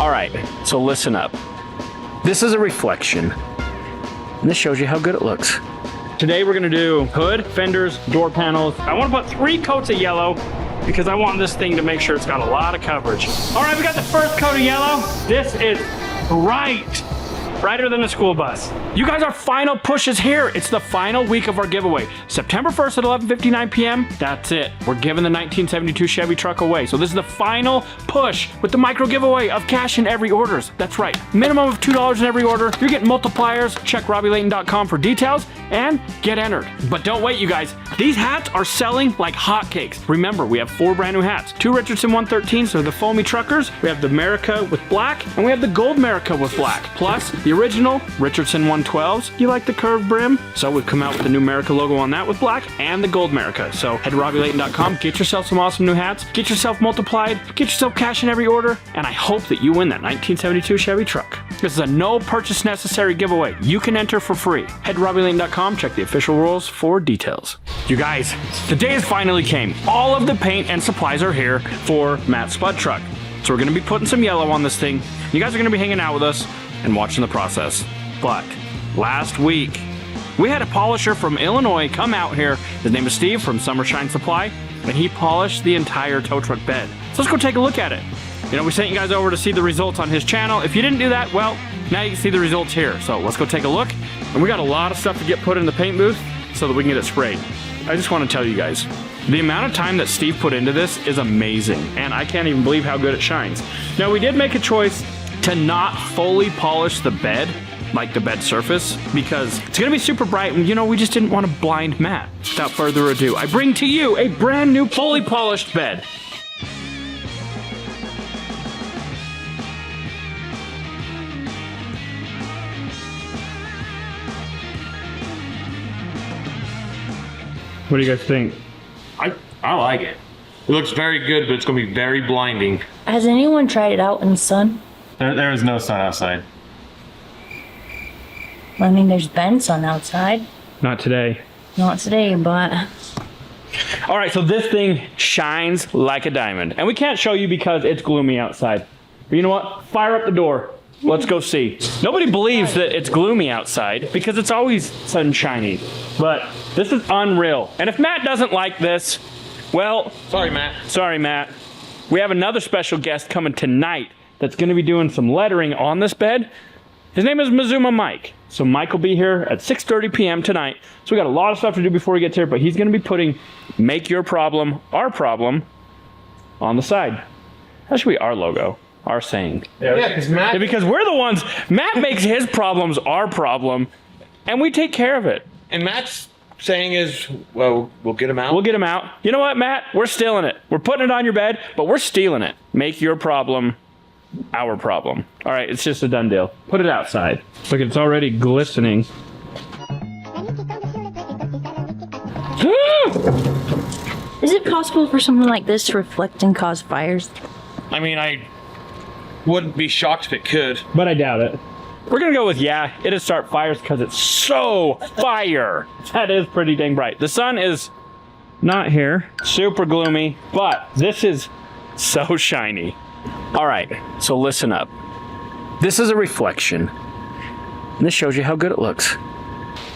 All right, so listen up. This is a reflection, and this shows you how good it looks. Today we're gonna do hood, fenders, door panels. I wanna put 3 coats of yellow because I want this thing to make sure it's got a lot of coverage. All right, we got the first coat of yellow. This is brighter than a school bus. You guys, our final push is here. It's the final week of our giveaway. September 1st at 11:59 p.m. That's it. We're giving the 1972 Chevy truck away. So this is the final push with the micro giveaway of cash in every orders. That's right. Minimum of $2 in every order. You're getting multipliers. Check RobbyLayton.com for details and get entered. But don't wait, you guys. These hats are selling like hotcakes. Remember, we have 4 brand new hats. 2 Richardson 113s, so the foamy truckers. We have the America with black, and we have the gold America with black. Plus, the original Richardson 112s. You like the curved brim? So we've come out with the new America logo on that with black and the gold America. So head to RobbyLayton.com, get yourself some awesome new hats, get yourself multiplied, get yourself cash in every order, and I hope that you win that 1972 Chevy truck. This is a no purchase necessary giveaway. You can enter for free. Head to RobbyLayton.com, check the official rules for details. You guys, the day has finally came. All of the paint and supplies are here for Matt's Spud Truck. So we're gonna be putting some yellow on this thing. You guys are gonna be hanging out with us and watching the process. But last week, we had a polisher from Illinois come out here. His name is Steve from Summershine Supply, and he polished the entire tow truck bed. So let's go take a look at it. You know, we sent you guys over to see the results on his channel. If you didn't do that, well, now you can see the results here. So let's go take a look. And we got a lot of stuff to get put in the paint booth so that we can get it sprayed. I just want to tell you guys, the amount of time that Steve put into this is amazing, and I can't even believe how good it shines. Now, we did make a choice to not fully polish the bed, like the bed surface, because it's gonna be super bright, and you know, we just didn't want to blind Matt. Without further ado, I bring to you a brand new fully polished bed. What do you guys think? I like it. It looks very good, but it's gonna be very blinding. Has anyone tried it out in the sun? There is no sun outside. I mean, there's been sun outside. Not today. Not today, but... All right, so this thing shines like a diamond. And we can't show you because it's gloomy outside. But you know what? Fire up the door. Let's go see. Nobody believes that it's gloomy outside because it's always sunshiny. But this is unreal. And if Matt doesn't like this, well... Sorry, Matt. Sorry, Matt. We have another special guest coming tonight that's going to be doing some lettering on this bed. His name is Mazuma Mike. So Mike will be here at 6:30 p.m. tonight. So we got a lot of stuff to do before he gets here, but he's going to be putting Make Your Problem, Our Problem on the side. That should be our logo, our saying. Yeah, because Matt... Yeah, because we're the ones, Matt makes his problems our problem, and we take care of it. And Matt's saying is, well, we'll get him out. We'll get him out. You know what, Matt? We're stealing it. We're putting it on your bed, but we're stealing it. Make your problem our problem. All right, it's just a done deal. Put it outside. Look, it's already glistening. Is it possible for something like this to reflect and cause fires? I mean, I wouldn't be shocked if it could. But I doubt it. We're gonna go with, yeah, it'll start fires because it's so fire. That is pretty dang bright. The sun is not here. Super gloomy, but this is so shiny. All right, so listen up. This is a reflection, and this shows you how good it looks.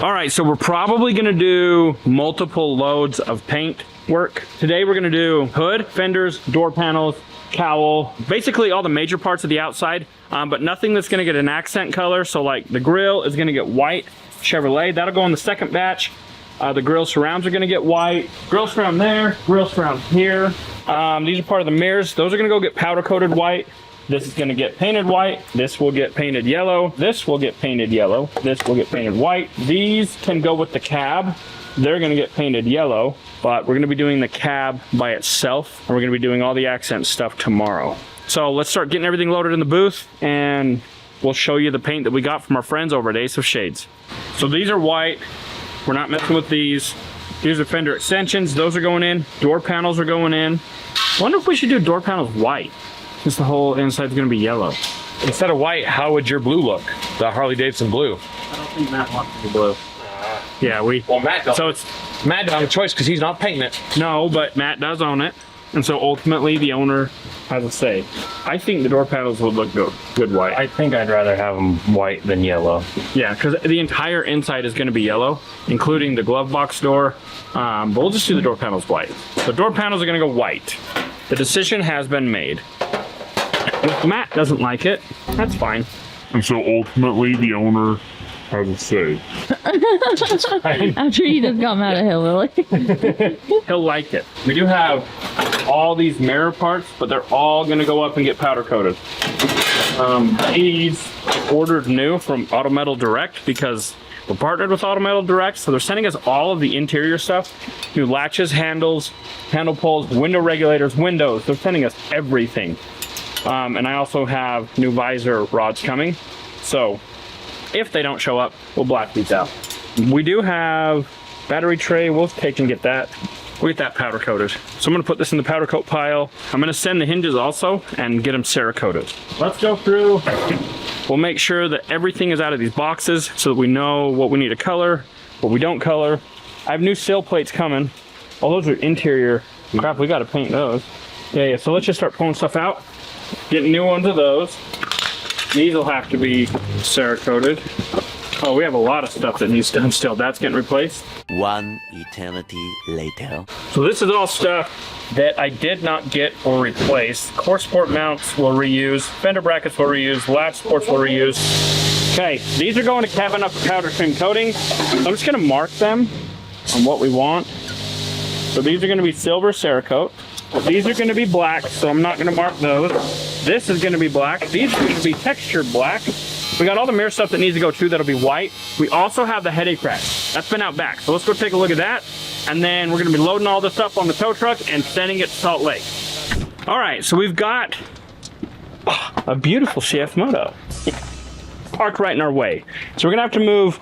All right, so we're probably gonna do multiple loads of paint work. Today we're gonna do hood, fenders, door panels, cowl, basically all the major parts of the outside, but nothing that's gonna get an accent color. So like the grill is gonna get white Chevrolet. That'll go on the second batch. The grill surrounds are gonna get white. Grill surround there, grill surround here. These are part of the mirrors. Those are gonna go get powder coated white. This is gonna get painted white. This will get painted yellow. This will get painted yellow. This will get painted white. These can go with the cab. They're gonna get painted yellow, but we're gonna be doing the cab by itself, and we're gonna be doing all the accent stuff tomorrow. So let's start getting everything loaded in the booth, and we'll show you the paint that we got from our friends over at Ace of Shades. So these are white. We're not messing with these. These are fender extensions. Those are going in. Door panels are going in. I wonder if we should do door panels white, since the whole inside's gonna be yellow. Instead of white, how would your blue look? The Harley Davidson blue. I don't think Matt wants the blue. Yeah, Well, Matt does. So it's... Matt doesn't have a choice because he's not painting it. No, but Matt does own it. And so ultimately the owner has a say. I think the door panels would look good white. I think I'd rather have them white than yellow. Yeah, because the entire inside is going to be yellow, including the glove box door. But we'll just do the door panels white. The door panels are going to go white. The decision has been made. If Matt doesn't like it, that's fine. And so ultimately the owner has a say. After you just got mad at him, He'll like it. We do have all these mirror parts, but they're all going to go up and get powder coated. These ordered new from Auto Metal Direct because we're partnered with Auto Metal Direct, so they're sending us all of the interior stuff. New latches, handles, handle pulls, window regulators, windows. They're sending us everything. And I also have new visor rods coming. So if they don't show up, we'll black these out. We do have battery tray. We'll take and get that. We'll get that powder coated. So I'm gonna put this in the powder coat pile. I'm gonna send the hinges also and get them Cerakoted. Let's go through. We'll make sure that everything is out of these boxes so that we know what we need to color, what we don't color. I have new sill plates coming. All those are interior. Crap, we gotta paint those. Yeah, so let's just start pulling stuff out. Getting new ones of those. These will have to be Cerakoted. Oh, we have a lot of stuff that needs done still. That's getting replaced. One eternity later. So this is all stuff that I did not get or replace. Core support mounts will reuse. Fender brackets will reuse. Latch supports will reuse. Okay, these are going to Kevin up for powder trim coating. I'm just gonna mark them on what we want. So these are gonna be silver Cerakote. These are gonna be black, so I'm not gonna mark those. This is gonna be black. These are gonna be textured black. We got all the mirror stuff that needs to go too, that'll be white. We also have the headache rack. That's been out back. So let's go take a look at that. And then we're gonna be loading all this up on the tow truck and sending it to Salt Lake. All right, so we've got a beautiful CF Moto parked right in our way. So we're gonna have to move,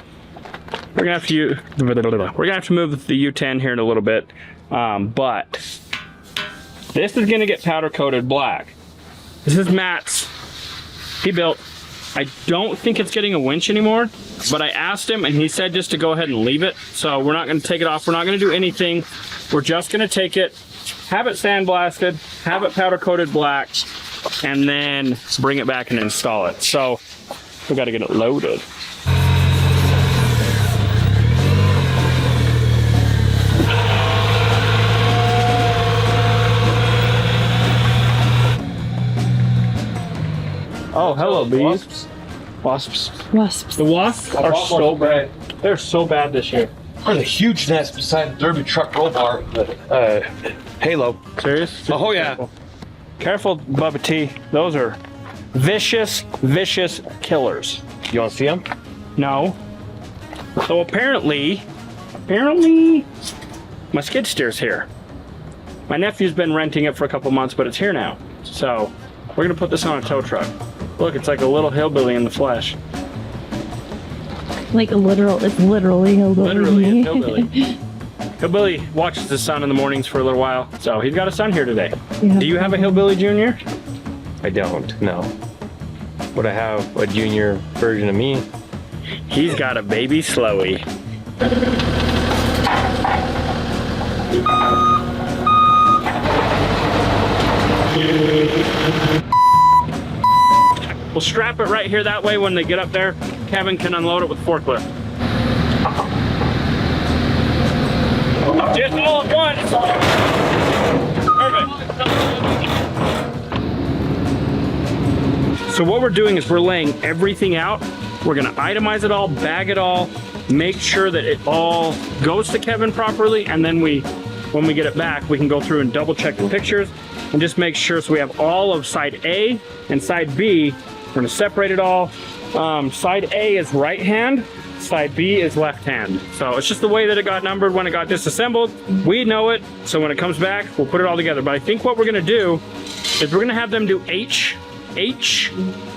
we're gonna have to move the U10 here in a little bit. But this is gonna get powder coated black. This is Matt's, he built. I don't think it's getting a winch anymore, but I asked him and he said just to go ahead and leave it. So we're not gonna take it off. We're not gonna do anything. We're just gonna take it, have it sandblasted, have it powder coated black, and then bring it back and install it. So we gotta get it loaded. Oh, hello, bees. Wasps. Wasps. The wasps are so bad. They're so bad this year. There's a huge nest beside the Derby truck roll bar. Halo. Serious? Oh yeah. Careful, Bubba T. Those are vicious, vicious killers. You want to see them? No. So apparently, my skid steer's here. My nephew's been renting it for a couple months, but it's here now. So we're gonna put this on a tow truck. Look, it's like a little hillbilly in the flesh. Like a literal, it's literally hillbilly. Literally a hillbilly. Hillbilly watches his son in the mornings for a little while, so he's got a son here today. Yeah. Do you have a hillbilly junior? I don't, no. Would I have a junior version of me? He's got a baby Slowy. We'll strap it right here, that way when they get up there, Kevin can unload it with forklift. Just all at once. Perfect. So what we're doing is we're laying everything out. We're gonna itemize it all, bag it all, make sure that it all goes to Kevin properly, and then when we get it back, we can go through and double check the pictures and just make sure so we have all of side A and side B. We're gonna separate it all. Side A is right hand, side B is left hand. So it's just the way that it got numbered when it got disassembled. We know it, so when it comes back, we'll put it all together. But I think what we're gonna do is we're gonna have them do H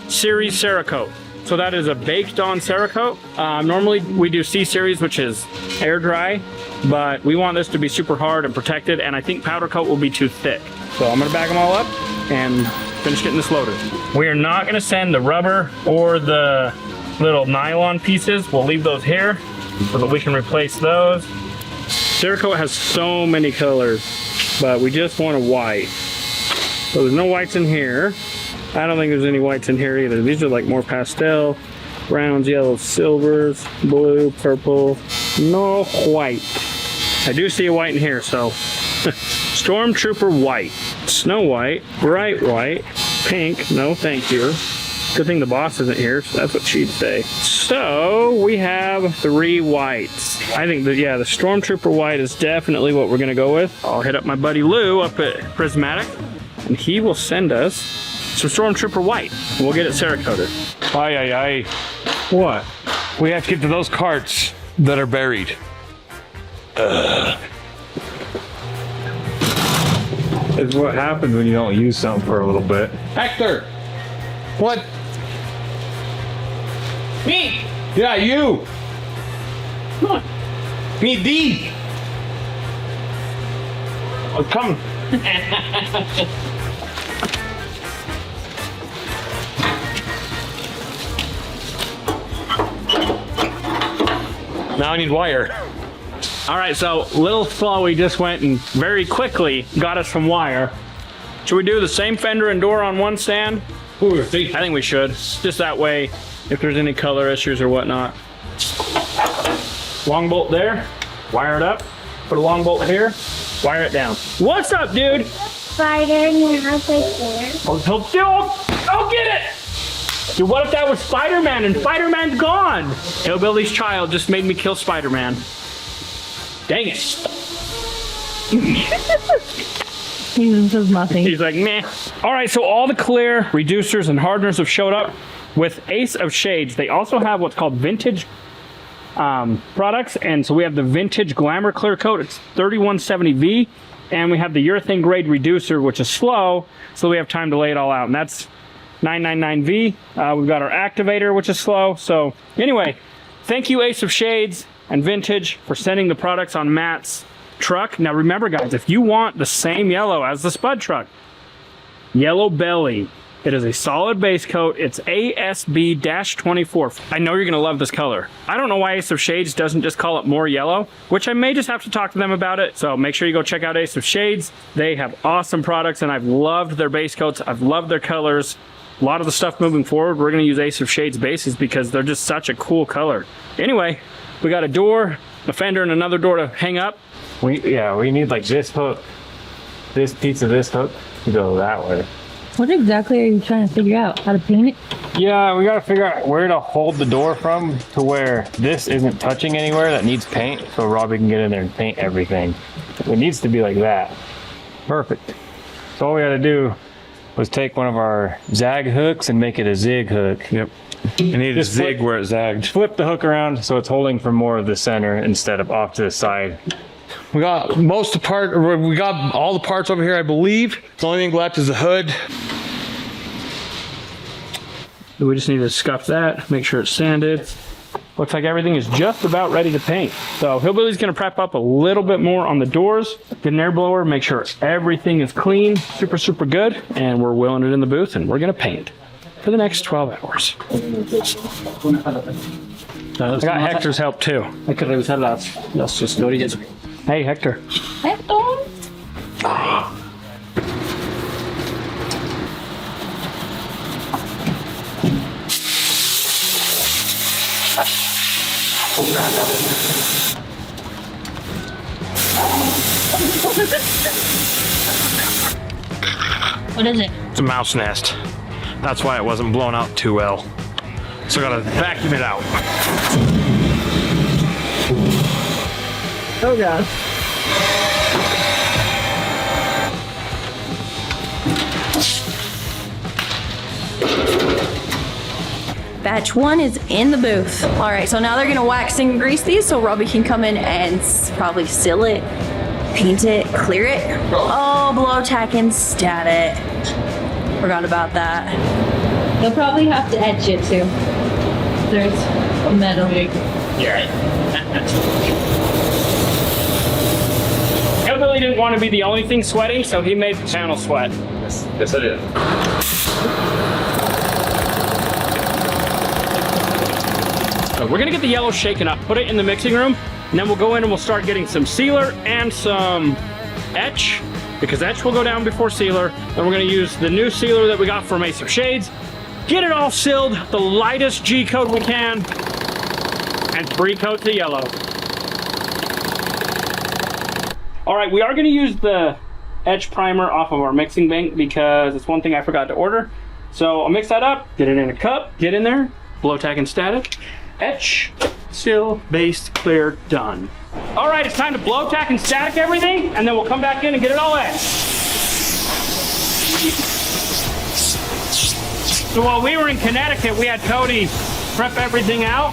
series Cerakote. So that is a baked on Cerakote. Normally we do C series, which is air dry, but we want this to be super hard and protected, and I think powder coat will be too thick. So I'm gonna bag them all up and finish getting this loaded. We are not gonna send the rubber or the little nylon pieces. We'll leave those here so that we can replace those. Cerakote has so many colors. but we just want a white. So there's no whites in here. I don't think there's any whites in here either. These are like more pastel, browns, yellows, silvers, blue, purple. No white. I do see a white in here, so Stormtrooper white, Snow White, bright white, pink, no thank you. Good thing the boss isn't here, so that's what she'd say. So we have 3 whites. I think that, yeah, the Stormtrooper white is definitely what we're gonna go with. I'll hit up my buddy Lou up at Prismatic, and he will send us some Stormtrooper white. We'll get it Cerakoted. Aye, aye, aye. What? We have to get to those carts that are buried. It's what happens when you don't use something for a little bit. Hector! What? Me! Yeah, you! Come on. Me, D! Oh, come. Now I need wire. All right, so little slow, we just went and very quickly got us some wire. Should we do the same fender and door on one stand? Ooh, I think we should. Just that way, if there's any color issues or whatnot. Long bolt there, wire it up. Put a long bolt here, wire it down. What's up, dude? Spider-Man right there. Oh, get it! Dude, what if that was Spider-Man and Spider-Man's gone? Hillbilly's child just made me kill Spider-Man. Dang it. He says nothing. He's like, meh. All right, so all the clear reducers and hardeners have showed up with Ace of Shades. They also have what's called vintage products, and so we have the vintage Glamour Clear Coat. It's 3170V, and we have the urethane grade reducer, which is slow, so we have time to lay it all out, and that's 999V. We've got our activator, which is slow. So anyway, thank you Ace of Shades and Vintage for sending the products on Matt's truck. Now remember guys, if you want the same yellow as the Spud Truck, yellow belly, it is a solid base coat. It's ASB-24. I know you're gonna love this color. I don't know why Ace of Shades doesn't just call it more yellow, which I may just have to talk to them about it. So make sure you go check out Ace of Shades. They have awesome products and I've loved their base coats. I've loved their colors. A lot of the stuff moving forward, we're gonna use Ace of Shades bases because they're just such a cool color. Anyway, we got a door, a fender, and another door to hang up. We need like this hook, this piece of this hook to go that way. What exactly are you trying to figure out? How to paint it? Yeah, we gotta figure out where to hold the door from to where this isn't touching anywhere that needs paint, so Robby can get in there and paint everything. It needs to be like that. Perfect. So all we had to do was take one of our zag hooks and make it a zig hook. Yep. You need to zig where it zagged. Flip the hook around so it's holding for more of the center instead of off to the side. We got most of the part, or we got all the parts over here, I believe. The only thing left is the hood. We just need to scuff that, make sure it's sanded. Looks like everything is just about ready to paint. So Hillbilly's gonna prep up a little bit more on the doors, get an air blower, make sure everything is clean, super, super good, and we're wheeling it in the booth and we're gonna paint for the next 12 hours. I got Hector's help too. Hay que revisar las orillas. Hey, Hector. What is it? It's a mouse nest. That's why it wasn't blown out too well. So I gotta vacuum it out. Oh god. Batch 1 is in the booth. All right, so now they're gonna wax and grease these so Robby can come in and probably seal it, paint it, clear it. Oh, blow tack and stat it. Forgot about that. They'll probably have to etch it too. There's a metal. Hillbilly didn't want to be the only thing sweating, so he made the channel sweat. Yes, I did. So we're gonna get the yellow shaken up, put it in the mixing room, and then we'll go in and we'll start getting some sealer and some etch because etch will go down before sealer. And we're gonna use the new sealer that we got from Ace of Shades. Get it all sealed, the lightest G coat we can, and 3 coats of yellow. All right, we are gonna use the etch primer off of our mixing bank because it's one thing I forgot to order. So I'll mix that up, get it in a cup, get in there, blow tack and static, etch, seal, base, clear, done. All right, it's time to blow tack and static everything, and then we'll come back in and get it all etched. So while we were in Connecticut, we had Cody prep everything out.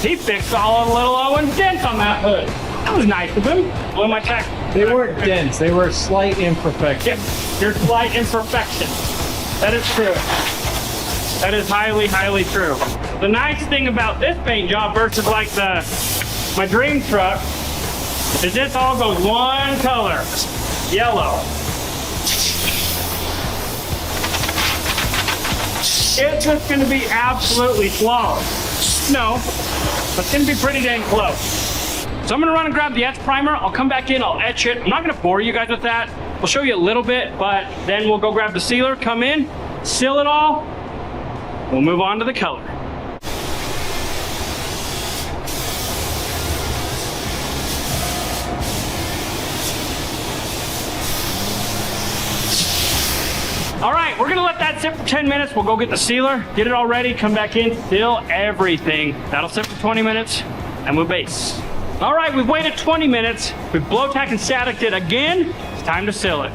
He fixed all the little Owen dents on that hood. That was nice of him. Blow my tack. They weren't dents, they were slight imperfections. Yeah, your slight imperfection. That is true. That is highly, highly true. The nice thing about this paint job versus like my Dream Truck is this all goes one color, yellow. It's just gonna be absolutely flawless. No, but it's gonna be pretty dang close. So I'm gonna run and grab the etch primer. I'll come back in, I'll etch it. I'm not gonna bore you guys with that. We'll show you a little bit, but then we'll go grab the sealer, come in, seal it all. We'll move on to the color. All right, we're gonna let that sit for 10 minutes. We'll go get the sealer, get it all ready, come back in, seal everything. That'll sit for 20 minutes, and we'll base. All right, we've waited 20 minutes. We've blow tack and static it again. It's time to seal it.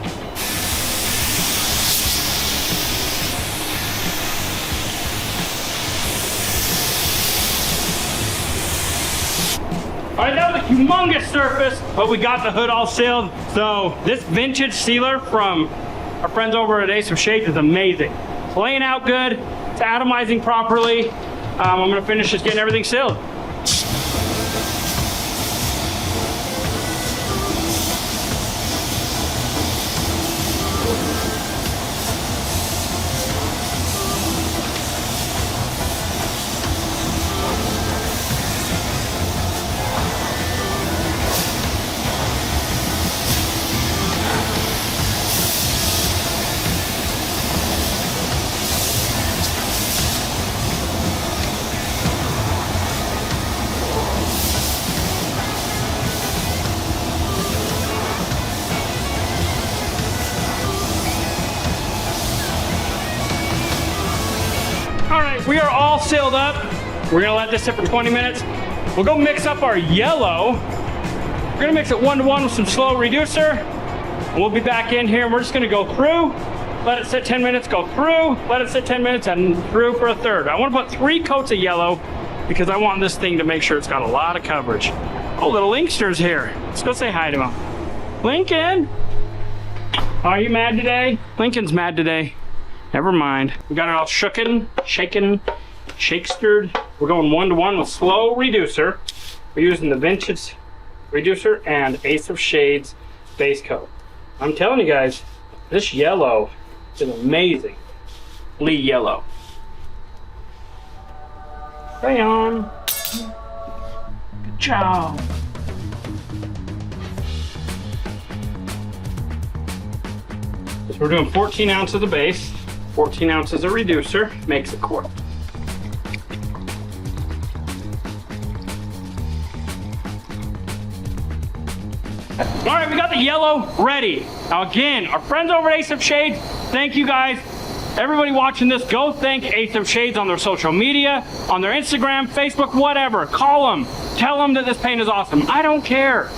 All right, that was a humongous surface, but we got the hood all sealed. So this vintage sealer from our friends over at Ace of Shades is amazing. It's laying out good, it's atomizing properly. I'm gonna finish just getting everything sealed. All right, we are all sealed up. We're gonna let this sit for 20 minutes. We'll go mix up our yellow. We're gonna mix it 1-to-1 with some slow reducer. And we'll be back in here and we're just gonna go through, let it sit 10 minutes, go through, let it sit 10 minutes, and through for a third. I wanna put 3 coats of yellow because I want this thing to make sure it's got a lot of coverage. Oh, little Linkster's here. Let's go say hi to him. Lincoln! Are you mad today? Lincoln's mad today. Never mind. We got it all shaken, shake-stirred. We're going 1-to-1 with slow reducer. We're using the vintage reducer and Ace of Shades base coat. I'm telling you guys, this yellow is amazing. Lee yellow. Rayon. Good job. So we're doing 14 ounces of base. 14 ounces of reducer makes a quart. All right, we got the yellow ready. Now again, our friends over at Ace of Shades, thank you guys. Everybody watching this, go thank Ace of Shades on their social media, on their Instagram, Facebook, whatever. Call them, tell them that this paint is awesome. I don't care.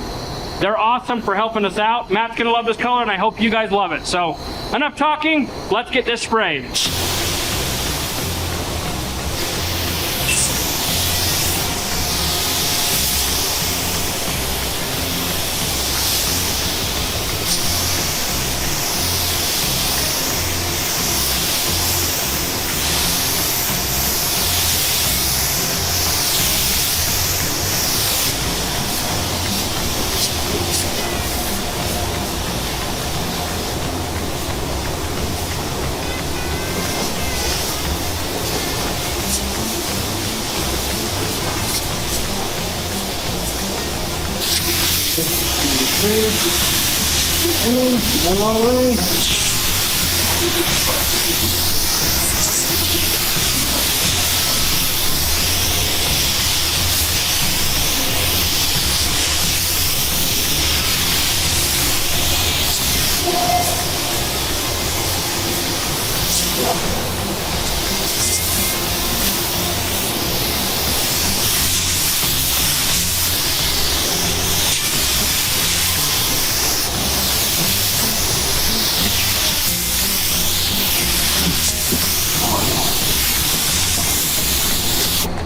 They're awesome for helping us out. Matt's gonna love this color and I hope you guys love it. So enough talking, let's get this sprayed.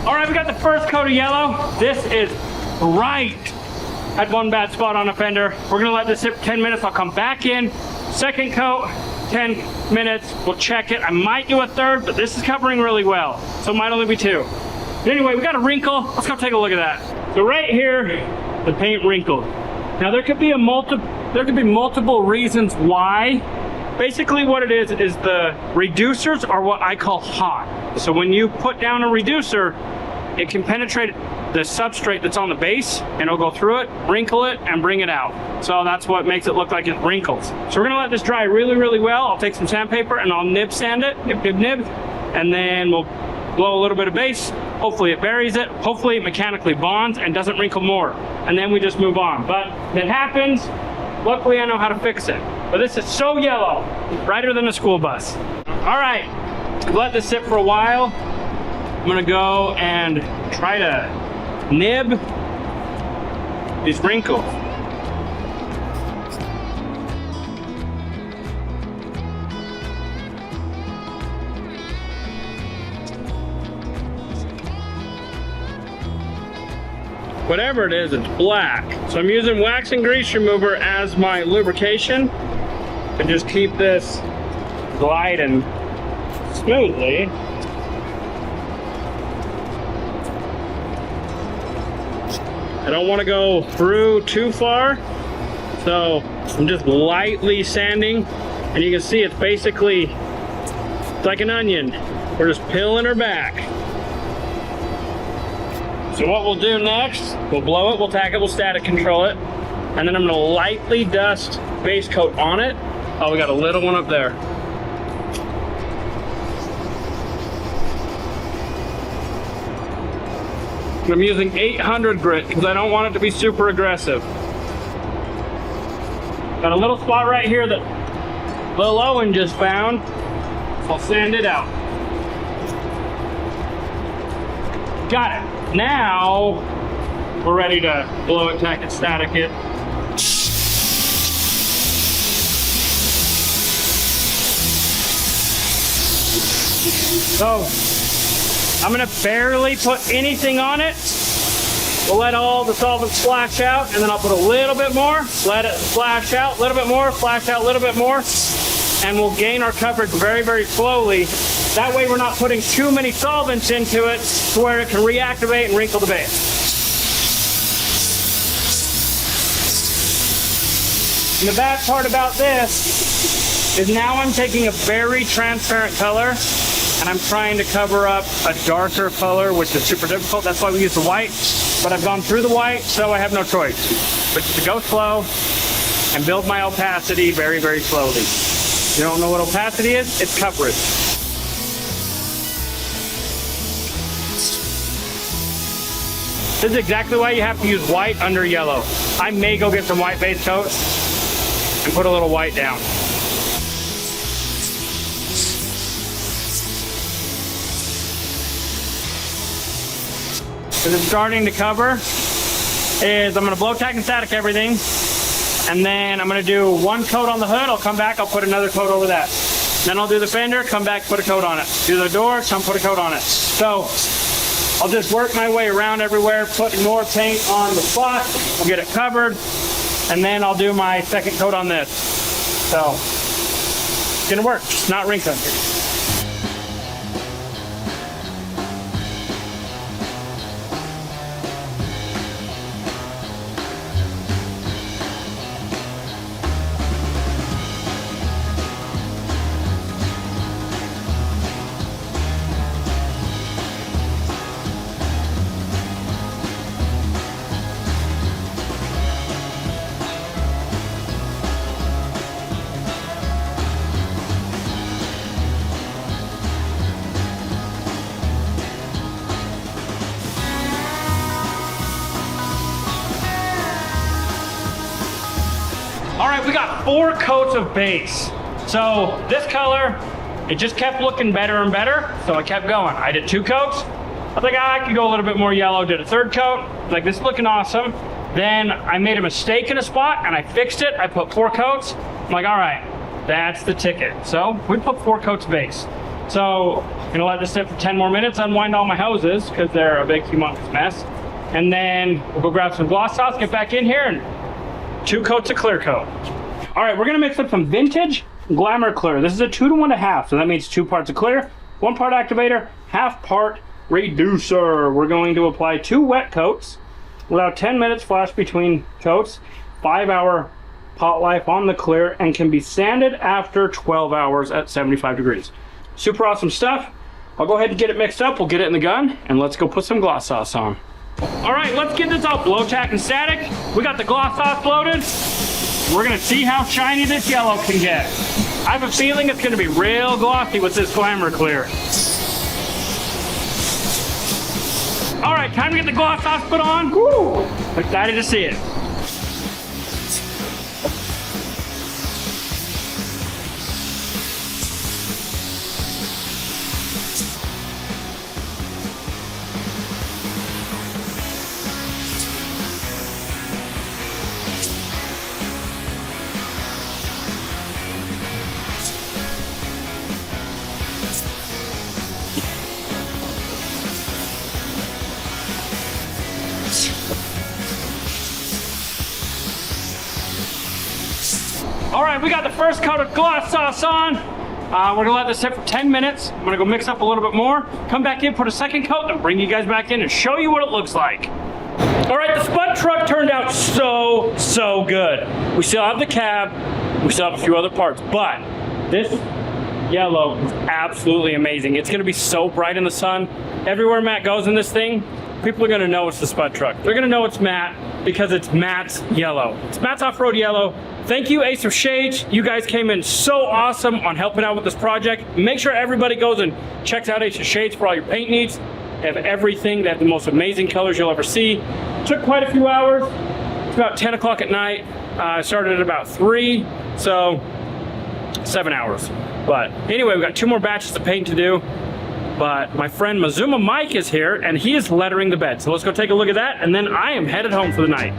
All right, we got the first coat of yellow. This is right. Had one bad spot on a fender. We're gonna let this sit for 10 minutes. I'll come back in. Second coat, 10 minutes. We'll check it. I might do a third, but this is covering really well. So it might only be 2. But anyway, we got a wrinkle. Let's go take a look at that. So right here, the paint wrinkled. Now there could be multiple reasons why. Basically what it is the reducers are what I call hot. So when you put down a reducer, it can penetrate the substrate that's on the base and it'll go through it, wrinkle it, and bring it out. So that's what makes it look like it wrinkles. So we're gonna let this dry really, really well. I'll take some sandpaper and I'll nib sand it, nib, and then we'll blow a little bit of base. Hopefully it buries it. Hopefully it mechanically bonds and doesn't wrinkle more. And then we just move on. But if it happens, luckily I know how to fix it. But this is so yellow, brighter than a school bus. All right, let this sit for a while. I'm gonna go and try to nib these wrinkles. Whatever it is, it's black. So I'm using wax and grease remover as my lubrication to just keep this gliding smoothly. I don't want to go through too far, so I'm just lightly sanding, and you can see it's basically like an onion. We're just peeling her back. So what we'll do next, we'll blow it, we'll tack it, we'll static control it, and then I'm gonna lightly dust base coat on it. Oh, we got a little one up there. I'm using 800 grit because I don't want it to be super aggressive. Got a little spot right here that Lil Owen just found, so I'll sand it out. Got it. Now we're ready to blow it, tack it, static it. So I'm gonna barely put anything on it. We'll let all the solvent splash out, and then I'll put a little bit more, let it splash out, a little bit more, splash out a little bit more, and we'll gain our coverage very, very slowly. That way we're not putting too many solvents into it to where it can reactivate and wrinkle the base. And the bad part about this is now I'm taking a very transparent color and I'm trying to cover up a darker color, which is super difficult. That's why we use the white. But I've gone through the white, so I have no choice but to go slow and build my opacity very, very slowly. You don't know what opacity is? It's coverage. This is exactly why you have to use white under yellow. I may go get some white base coat and put a little white down. As it's starting to cover, is I'm gonna blow, tack, and static everything. And then I'm gonna do one coat on the hood. I'll come back, I'll put another coat over that. Then I'll do the fender, come back, put a coat on it. Do the door, come put a coat on it. So I'll just work my way around everywhere, put more paint on the spot, I'll get it covered, and then I'll do my second coat on this. So it's gonna work, it's not wrinkling. we got 4 coats of base. So this color, it just kept looking better and better, so I kept going. I did 2 coats. I was like, I could go a little bit more yellow. Did a 3rd coat. Like, this is looking awesome. Then I made a mistake in a spot and I fixed it. I put 4 coats. I'm like, all right, that's the ticket. So we put 4 coats of base. So I'm gonna let this sit for 10 more minutes, unwind all my hoses because they're a big, humongous mess. And then we'll go grab some gloss sauce, get back in here, and 2 coats of clear coat. All right, we're gonna mix up some vintage Glamour Clear. This is a 2 to 1 1/2, so that means 2 parts of clear, 1 part activator, 1/2 part reducer. We're going to apply 2 wet coats, allow 10 minutes flash between coats, 5-hour pot life on the clear, and can be sanded after 12 hours at 75 degrees. Super awesome stuff. I'll go ahead and get it mixed up. We'll get it in the gun, and let's go put some gloss sauce on. All right, let's get this all blow tack and static. We got the gloss sauce loaded. We're gonna see how shiny this yellow can get. I have a feeling it's gonna be real glossy with this Glamour Clear. All right, time to get the gloss sauce put on. Woo! Excited to see it. All right, we got the first coat of gloss sauce on. We're gonna let this sit for 10 minutes. I'm gonna go mix up a little bit more, come back in, put a 2nd coat, then bring you guys back in and show you what it looks like. All right, the Spud Truck turned out so good. We still have the cab, we still have a few other parts, but this yellow is absolutely amazing. It's gonna be so bright in the sun. Everywhere Matt goes in this thing, people are gonna know it's the Spud Truck. They're gonna know it's Matt because it's Matt's yellow. It's Matt's off-road yellow. Thank you, Ace of Shades. You guys came in so awesome on helping out with this project. Make sure everybody goes and checks out Ace of Shades for all your paint needs. They have everything. They have the most amazing colors you'll ever see. Took quite a few hours. It's about 10 o'clock at night. I started at about 3, so 7 hours. But anyway, we got 2 more batches of paint to do. But my friend Mazuma Mike is here and he is lettering the bed. So let's go take a look at that, and then I am headed home for the night.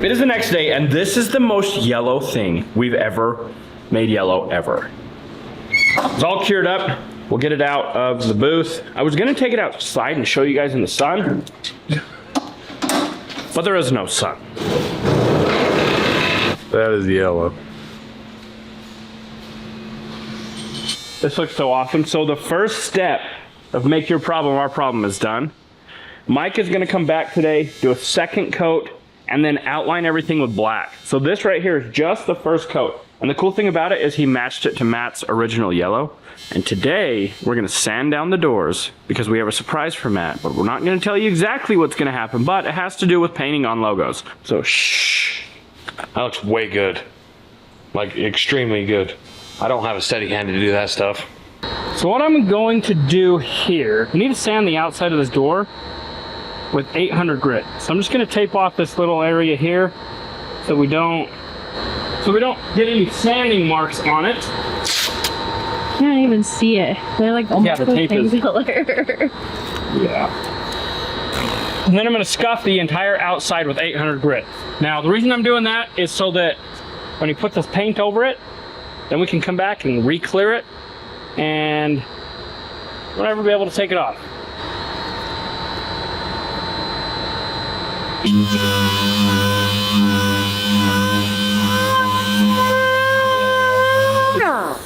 It is the next day, and this is the most yellow thing we've ever made yellow ever. It's all cured up. We'll get it out of the booth. I was gonna take it outside and show you guys in the sun, but there is no sun. That is yellow. This looks so awesome. So the first step of make your problem our problem is done. Mike is gonna come back today, do a 2nd coat, and then outline everything with black. So this right here is just the 1st coat. And the cool thing about it is he matched it to Matt's original yellow. And today we're gonna sand down the doors because we have a surprise for Matt, but we're not gonna tell you exactly what's gonna happen, but it has to do with painting on logos. So shh. That looks way good. Like, extremely good. I don't have a steady hand to do that stuff. So what I'm going to do here, we need to sand the outside of this door with 800 grit. So I'm just gonna tape off this little area here so we don't get any sanding marks on it. Can't even see it. They're like almost the tape the same is- color. Yeah. And then I'm gonna scuff the entire outside with 800 grit. Now the reason I'm doing that is so that when he puts this paint over it, then we can come back and re-clear it and we'll never be able to take it off.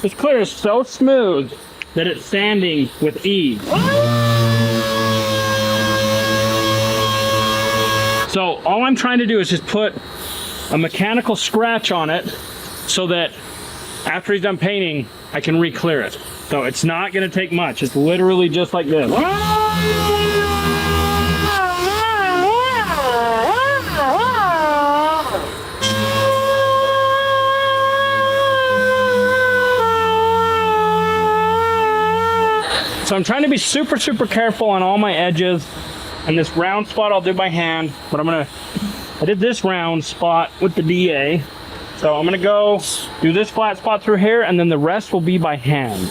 This clear is so smooth that it's sanding with ease. So all I'm trying to do is just put a mechanical scratch on it so that after he's done painting, I can re-clear it. So it's not gonna take much. It's literally just like this. so I'm trying to be super, super careful on all my edges. And this round spot I'll do by hand, but I did this round spot with the DA. So I'm gonna go do this flat spot through here, and then the rest will be by hand.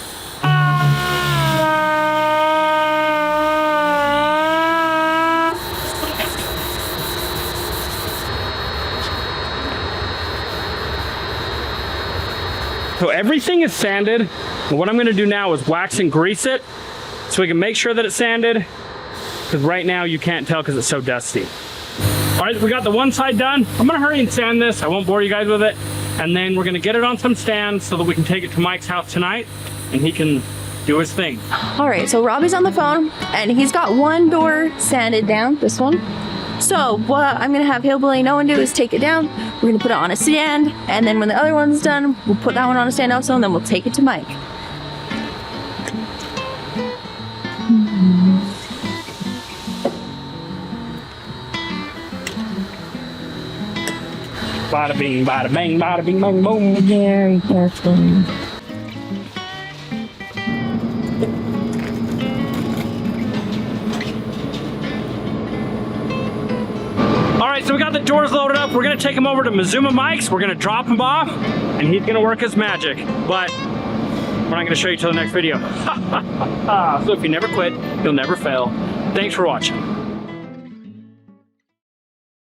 So everything is sanded. And what I'm gonna do now is wax and grease it so we can make sure that it's sanded, because right now you can't tell because it's so dusty. All right, we got the one side done. I'm gonna hurry and sand this. I won't bore you guys with it. And then we're gonna get it on some stands so that we can take it to Mike's house tonight and he can do his thing. All right, so Robbie's on the phone and he's got one door sanded down, this one. So what I'm gonna have Hillbilly no one do is take it down. We're gonna put it on a stand, and then when the other one's done, we'll put that one on a stand also, and then we'll take it to Mike. Bada bing, bada bang, bada bing, bang, boom. Very careful. All right, so we got the doors loaded up. We're gonna take them over to Mazuma Mike's. We're gonna drop them off, and he's gonna work his magic. But we're not gonna show you till the next video. So if you never quit, you'll never fail. Thanks for watching.